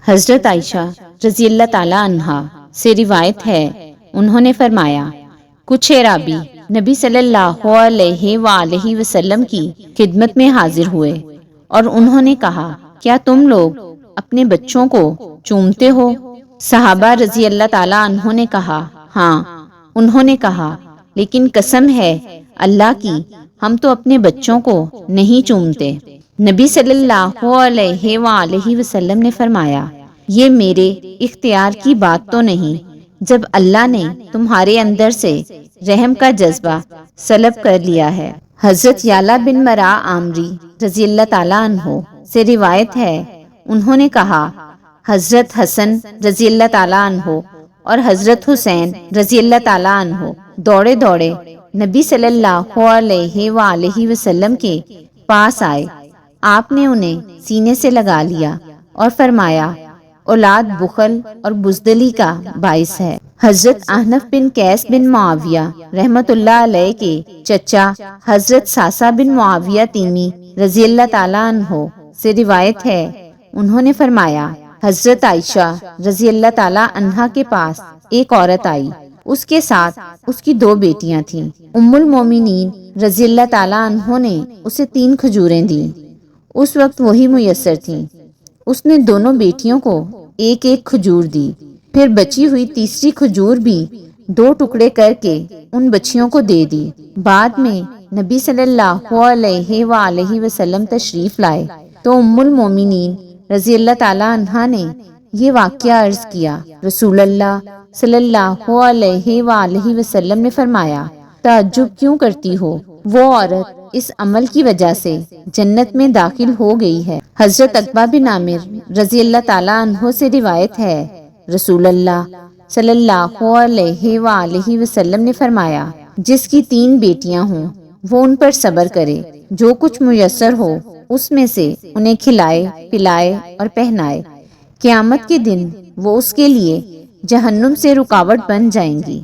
حضرت عائشہ رضی اللہ تعالی عنہا سے روایت ہے، انہوں نے فرمایا، کچھ اعرابی نبی صلی اللہ علیہ وآلہ وسلم کی خدمت میں حاضر ہوئے اور انہوں نے کہا، کیا تم لوگ اپنے بچوں کو چومتے ہو؟ صحابہ رضی اللہ تعالی عنہ نے کہا، ہاں۔ انہوں نے کہا، لیکن قسم ہے اللہ کی، ہم تو اپنے بچوں کو نہیں چومتے۔ نبی صلی اللہ علیہ وآلہ وسلم نے فرمایا، یہ میرے اختیار کی بات تو نہیں، جب اللہ نے تمہارے اندر سے رحم کا جذبہ سلب کر لیا ہے۔ حضرت یعلا بن مرا عامری رضی اللہ تعالیٰ عنہ سے روایت ہے، انہوں نے کہا، حضرت حسن رضی اللہ تعالیٰ عنہ اور حضرت حسین رضی اللہ تعالیٰ عنہ دوڑے دوڑے نبی صلی اللہ علیہ وآلہ وسلم کے پاس آئے۔ آپ نے انہیں سینے سے لگا لیا اور فرمایا، اولاد بخل اور بزدلی کا باعث ہے۔ حضرت احنف بن قیس بن معاویہ رحمت اللہ علیہ کے چچا حضرت ساسا بن معاویہ تیمی رضی اللہ تعالیٰ عنہ سے روایت ہے، انہوں نے فرمایا، حضرت عائشہ رضی اللہ تعالیٰ عنہا کے پاس ایک عورت آئی، اس کے ساتھ اس کی 2 بیٹیاں تھیں۔ ام المومنین رضی اللہ تعالیٰ عنہ نے اسے 3 کھجوریں دیں، اس وقت وہی میسر تھیں۔ اس نے دونوں بیٹیوں کو ایک ایک کھجور دی، پھر بچی ہوئی تیسری کھجور بھی 2 ٹکڑے کر کے ان بچیوں کو دے دی۔ بعد میں نبی صلی اللہ علیہ وآلہ وسلم تشریف لائے تو ام المومنین رضی اللہ تعالیٰ عنہا نے یہ واقعہ عرض کیا۔ رسول اللہ صلی اللہ علیہ وآلہ وسلم نے فرمایا، تعجب کیوں کرتی ہو؟ وہ عورت اس عمل کی وجہ سے جنت میں داخل ہو گئی ہے۔ حضرت عقبہ بن عامر رضی اللہ تعالیٰ عنہ سے روایت ہے، رسول اللہ صلی اللہ علیہ وآلہ وسلم نے فرمایا، جس کی 3 بیٹیاں ہوں وہ ان پر صبر کرے، جو کچھ میسر ہو اس میں سے انہیں کھلائے، پلائے اور پہنائے۔ قیامت کے دن وہ اس کے لیے جہنم سے رکاوٹ بن جائیں گی۔